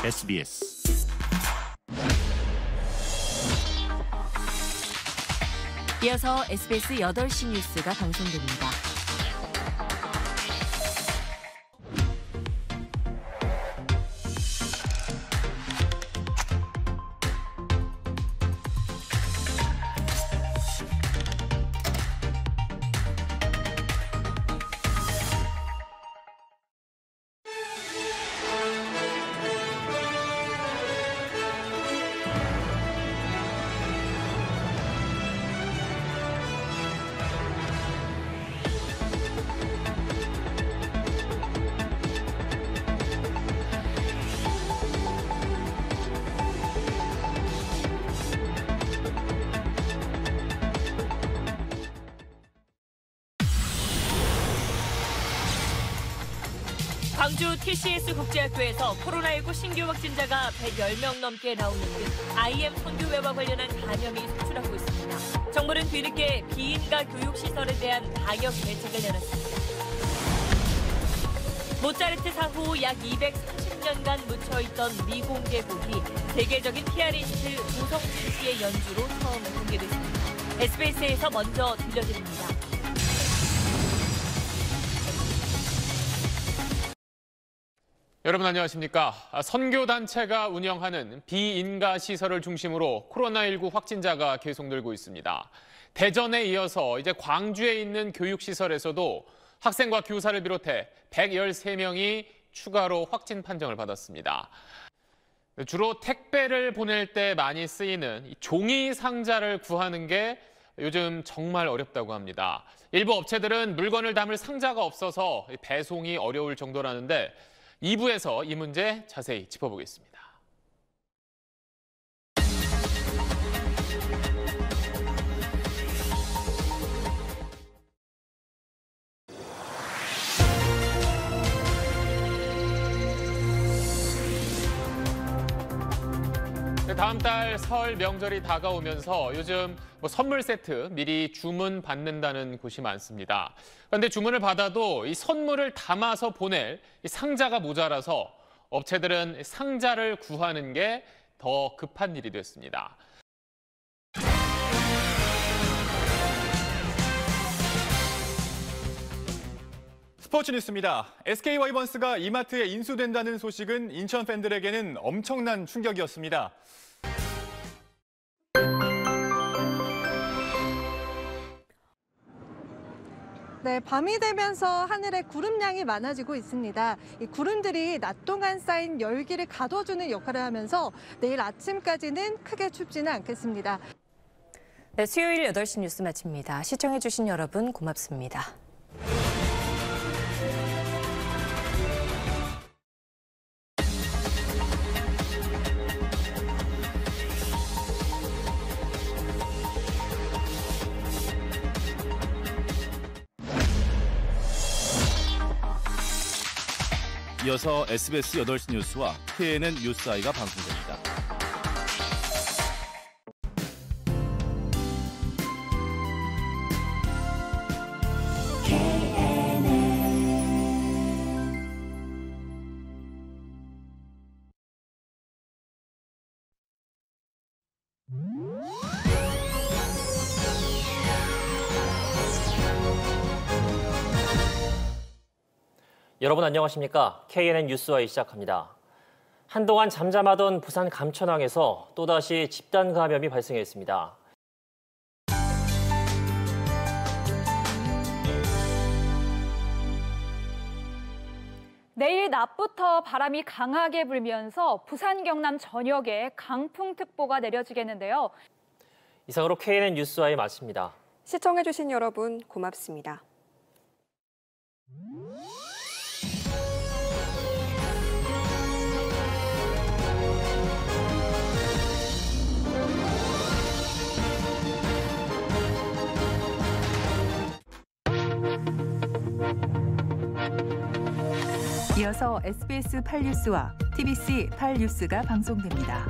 SBS. 이어서 SBS 8시 뉴스가 방송됩니다. 광주 TCS 국제학교에서 코로나19 신규 확진자가 110명 넘게 나오는 등 IM 선교회와 관련한 감염이 속출하고 있습니다. 정부는 뒤늦게 비인가 교육시설에 대한 방역 대책을 내놨습니다. 모차르트 사후 약 230년간 묻혀있던 미공개 곡이 세계적인 피아니스트 조성진 씨의 연주로 처음 공개됐습니다. SBS에서 먼저 들려드립니다. 여러분 안녕하십니까. 선교단체가 운영하는 비인가 시설을 중심으로 코로나19 확진자가 계속 늘고 있습니다. 대전에 이어서 이제 광주에 있는 교육시설에서도 학생과 교사를 비롯해 113명이 추가로 확진 판정을 받았습니다. 주로 택배를 보낼 때 많이 쓰이는 종이 상자를 구하는 게 요즘 정말 어렵다고 합니다. 일부 업체들은 물건을 담을 상자가 없어서 배송이 어려울 정도라는데 2부에서 이 문제 자세히 짚어보겠습니다. 다음 달 설 명절이 다가오면서 요즘 선물 세트 미리 주문 받는다는 곳이 많습니다. 그런데 주문을 받아도 이 선물을 담아서 보낼 이 상자가 모자라서 업체들은 상자를 구하는 게 더 급한 일이 됐습니다. 스포츠 뉴스입니다. SK 와이번스가 이마트에 인수된다는 소식은 인천 팬들에게는 엄청난 충격이었습니다. 네, 밤이 되면서 하늘에 구름량이 많아지고 있습니다. 이 구름들이 낮 동안 쌓인 열기를 가둬주는 역할을 하면서 내일 아침까지는 크게 춥지는 않겠습니다. 네, 수요일 8시 뉴스 마칩니다. 시청해주신 여러분 고맙습니다. 이어서 SBS 8시 뉴스와 KNN 뉴스아이가 방송됩니다. 여러분 안녕하십니까? KNN 뉴스와이 시작합니다. 한동안 잠잠하던 부산 감천항에서 또다시 집단 감염이 발생했습니다. 내일 낮부터 바람이 강하게 불면서 부산 경남 전역에 강풍특보가 내려지겠는데요. 이상으로 KNN 뉴스와이 마칩니다. 시청해주신 여러분 고맙습니다. 이어서 SBS 8뉴스와 TBC 8뉴스가 방송됩니다.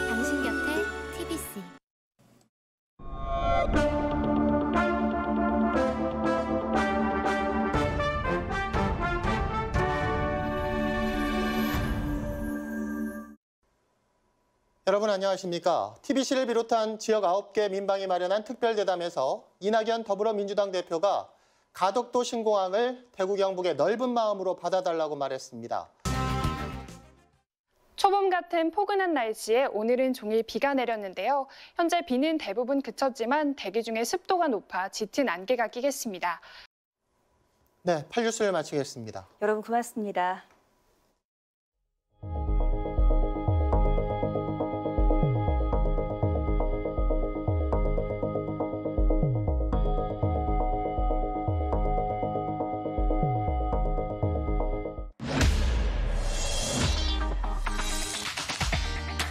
당신 곁에 여러분 안녕하십니까? TBC를 비롯한 지역 9개 민방위 마련한 특별대담에서 이낙연 더불어민주당 대표가 가덕도 신공항을 대구 경북의 넓은 마음으로 받아달라고 말했습니다. 초봄 같은 포근한 날씨에 오늘은 종일 비가 내렸는데요. 현재 비는 대부분 그쳤지만 대기 중에 습도가 높아 짙은 안개가 끼겠습니다. 네, 8뉴스를 마치겠습니다. 여러분 고맙습니다.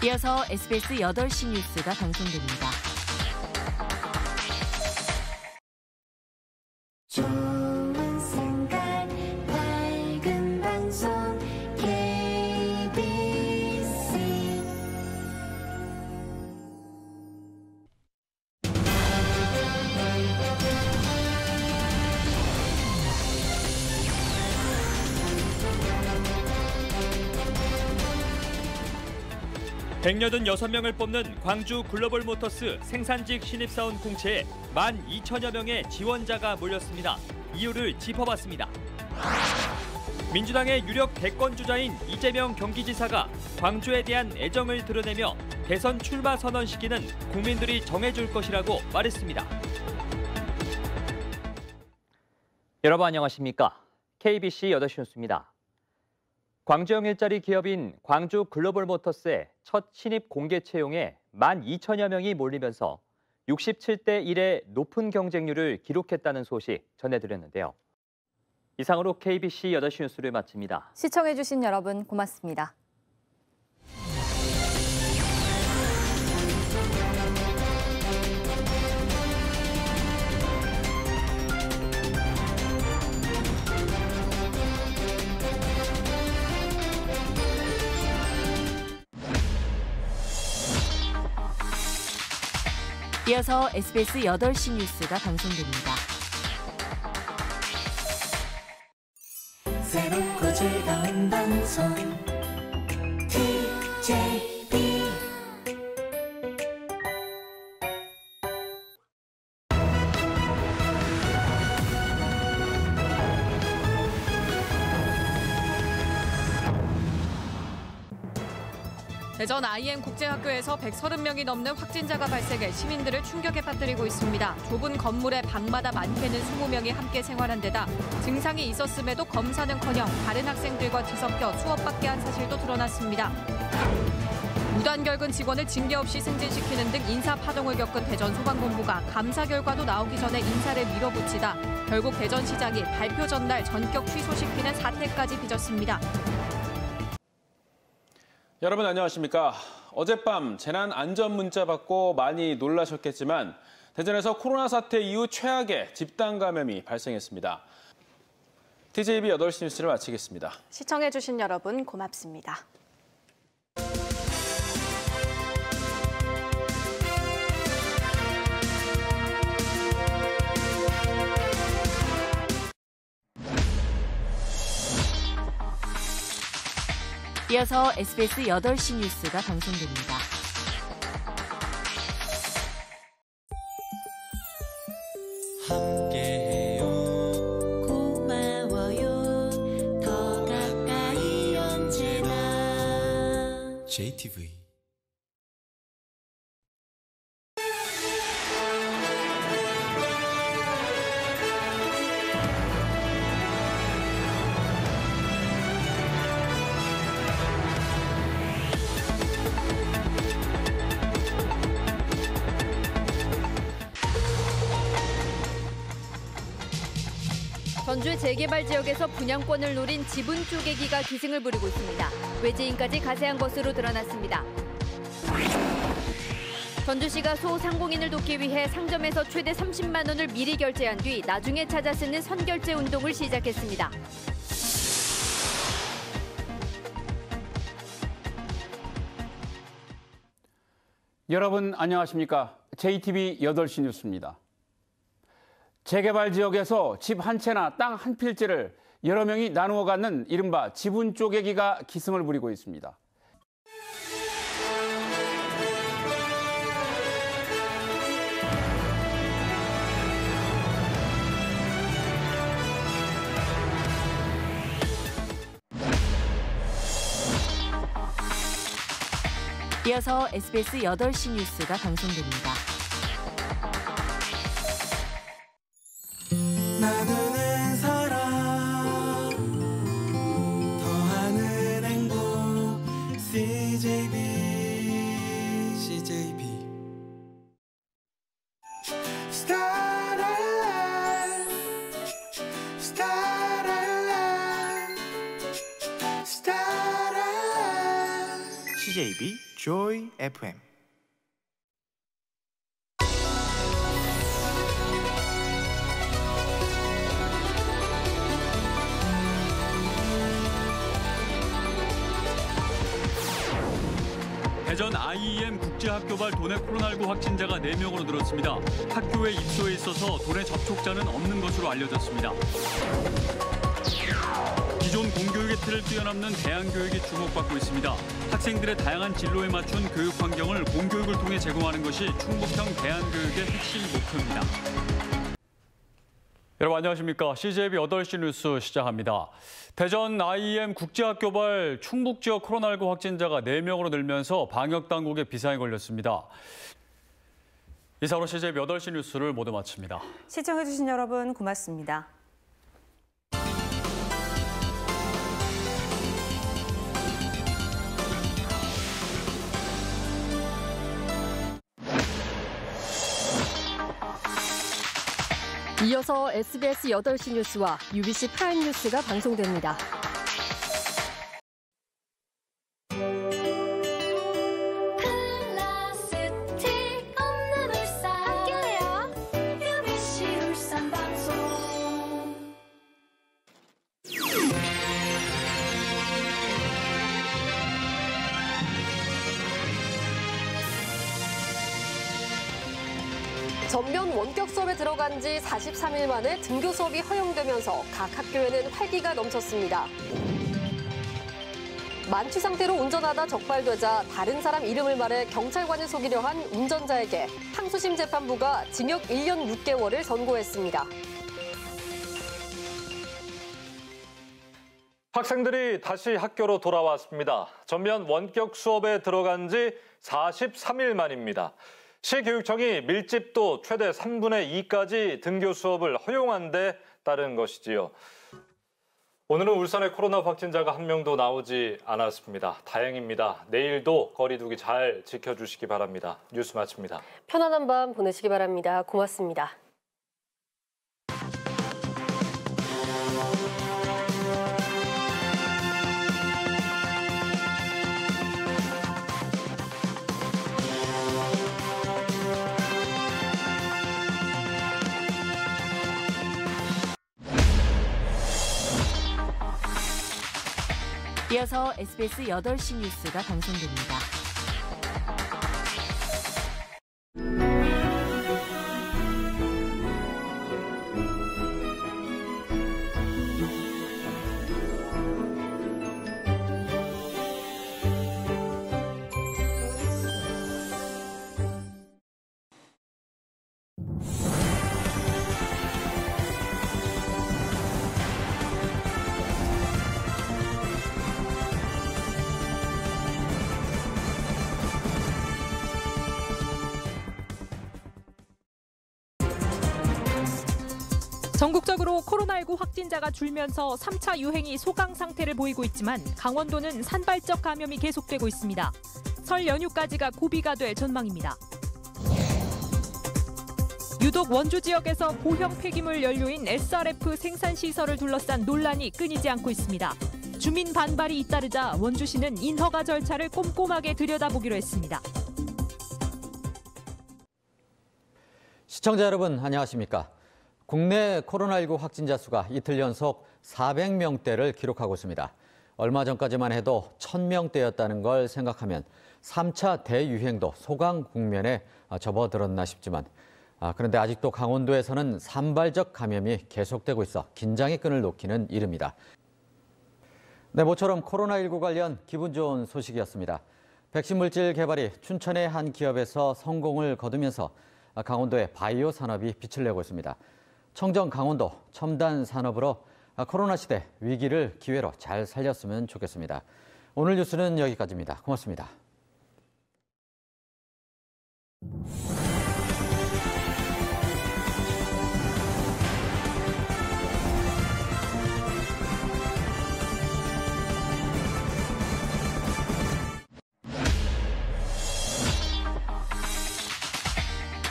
이어서 SBS 8시 뉴스가 방송됩니다. 좋은 생각, 밝은 방송, KBC. (186명을) 뽑는 광주 글로벌모터스 생산직 신입사원 공채에 12,000여 명의 지원자가 몰렸습니다. 이유를 짚어봤습니다. 민주당의 유력 대권주자인 이재명 경기지사가 광주에 대한 애정을 드러내며 대선 출마 선언 시기는 국민들이 정해줄 것이라고 말했습니다. 여러분 안녕하십니까? KBC 8시 뉴스입니다. 광주형 일자리 기업인 광주 글로벌모터스의 첫 신입 공개 채용에 12,000여 명이 몰리면서 67대 1의 높은 경쟁률을 기록했다는 소식 전해드렸는데요. 이상으로 KBC 8시 뉴스를 마칩니다. 시청해주신 여러분 고맙습니다. 이어서 SBS 8시 뉴스가 방송됩니다. 새롭고 즐거운 방송 TJB. 대전 IM 국제학교에서 130명이 넘는 확진자가 발생해 시민들을 충격에 빠뜨리고 있습니다. 좁은 건물에 방마다 많게는 20명이 함께 생활한 데다 증상이 있었음에도 검사는커녕 다른 학생들과 뒤섞여 수업받게 한 사실도 드러났습니다. 무단결근 직원을 징계 없이 승진시키는 등 인사 파동을 겪은 대전 소방본부가 감사 결과도 나오기 전에 인사를 밀어붙이다 결국 대전시장이 발표 전날 전격 취소시키는 사태까지 빚었습니다. 여러분 안녕하십니까? 어젯밤 재난 안전 문자 받고 많이 놀라셨겠지만 대전에서 코로나 사태 이후 최악의 집단 감염이 발생했습니다. TJB 8시 뉴스를 마치겠습니다. 시청해주신 여러분 고맙습니다. 이어서 SBS 8시 뉴스가 방송됩니다. 함께해요. 고마워요. 더 가까이 언제나. JTV. 전주 재개발 지역에서 분양권을 노린 지분 쪼개기가 기승을 부리고 있습니다. 외지인까지 가세한 것으로 드러났습니다. 전주시가 소상공인을 돕기 위해 상점에서 최대 30만 원을 미리 결제한 뒤 나중에 찾아 쓰는 선결제 운동을 시작했습니다. 여러분 안녕하십니까? JTB 8시 뉴스입니다. 재개발 지역에서 집 한 채나 땅 한 필지를 여러 명이 나누어 갖는 이른바 지분 쪼개기가 기승을 부리고 있습니다. 이어서 SBS 8시 뉴스가 방송됩니다. 나누는 사랑 더하는 행복 CJB CJB Joy FM. 대전 IEM 국제학교발 도내 코로나19 확진자가 4명으로 늘었습니다. 학교에 입소해 있어서 도내 접촉자는 없는 것으로 알려졌습니다. 기존 공교육의 틀을 뛰어넘는 대안교육이 주목받고 있습니다. 학생들의 다양한 진로에 맞춘 교육 환경을 공교육을 통해 제공하는 것이 충북형 대안교육의 핵심 목표입니다. 여러분 안녕하십니까. CJB 8시 뉴스 시작합니다. 대전 IEM 국제학교발 충북 지역 코로나19 확진자가 4명으로 늘면서 방역당국의 비상이 걸렸습니다. 이상으로 CJB 8시 뉴스를 모두 마칩니다. 시청해주신 여러분 고맙습니다. 이어서 SBS 8시 뉴스와 UBC 프라임 뉴스가 방송됩니다. 전면 원격 수업에 들어간 지 43일 만에 등교 수업이 허용되면서 각 학교에는 활기가 넘쳤습니다. 만취 상태로 운전하다 적발되자 다른 사람 이름을 말해 경찰관을 속이려 한 운전자에게 항소심 재판부가 징역 1년 6개월을 선고했습니다. 학생들이 다시 학교로 돌아왔습니다. 전면 원격 수업에 들어간 지 43일 만입니다. 시교육청이 밀집도 최대 3분의 2까지 등교 수업을 허용한 데 따른 것이지요. 오늘은 울산에 코로나 확진자가 한 명도 나오지 않았습니다. 다행입니다. 내일도 거리 두기 잘 지켜주시기 바랍니다. 뉴스 마칩니다. 편안한 밤 보내시기 바랍니다. 고맙습니다. 이어서 SBS 8시 뉴스가 방송됩니다. 전국적으로 코로나19 확진자가 줄면서 3차 유행이 소강 상태를 보이고 있지만 강원도는 산발적 감염이 계속되고 있습니다. 설 연휴까지가 고비가 될 전망입니다. 유독 원주 지역에서 보형 폐기물 연료인 SRF 생산시설을 둘러싼 논란이 끊이지 않고 있습니다. 주민 반발이 잇따르자 원주시는 인허가 절차를 꼼꼼하게 들여다보기로 했습니다. 시청자 여러분 안녕하십니까. 국내 코로나19 확진자 수가 이틀 연속 400명대를 기록하고 있습니다. 얼마 전까지만 해도 1000명대였다는 걸 생각하면 3차 대유행도 소강 국면에 접어들었나 싶지만 그런데 아직도 강원도에서는 산발적 감염이 계속되고 있어 긴장의 끈을 놓기는 이릅니다. 네, 모처럼 코로나19 관련 기분 좋은 소식이었습니다. 백신 물질 개발이 춘천의 한 기업에서 성공을 거두면서 강원도의 바이오 산업이 빛을 내고 있습니다. 청정 강원도 첨단 산업으로 코로나 시대 위기를 기회로 잘 살렸으면 좋겠습니다. 오늘 뉴스는 여기까지입니다. 고맙습니다.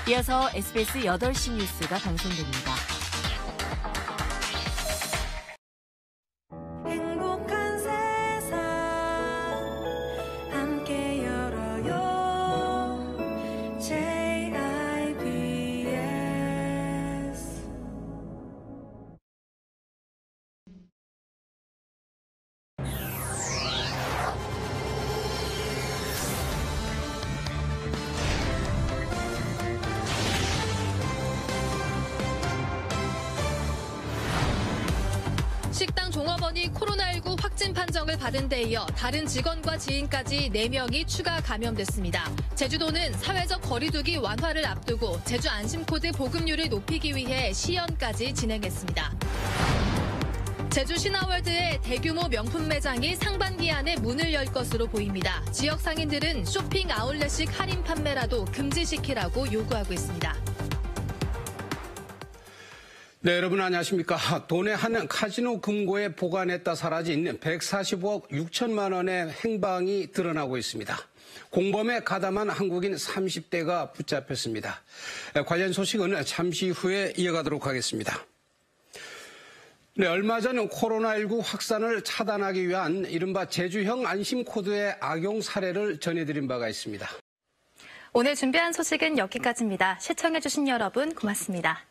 이어서 SBS 8시 뉴스가 방송됩니다. 행복한 세상 함께 열어요 JIBS. 식당 종업원이 코로나19 확진 판정을 받은 데 이어 다른 직원과 지인까지 4명이 추가 감염됐습니다. 제주도는 사회적 거리두기 완화를 앞두고 제주 안심코드 보급률을 높이기 위해 시연까지 진행했습니다. 제주 신화월드의 대규모 명품 매장이 상반기 안에 문을 열 것으로 보입니다. 지역 상인들은 쇼핑 아울렛식 할인 판매라도 금지시키라고 요구하고 있습니다. 네, 여러분 안녕하십니까. 돈의 한 카지노 금고에 보관했다 사라진 145억 6천만 원의 행방이 드러나고 있습니다. 공범에 가담한 한국인 30대가 붙잡혔습니다. 관련 소식은 잠시 후에 이어가도록 하겠습니다. 네, 얼마 전 코로나19 확산을 차단하기 위한 이른바 제주형 안심코드의 악용 사례를 전해드린 바가 있습니다. 오늘 준비한 소식은 여기까지입니다. 시청해주신 여러분 고맙습니다.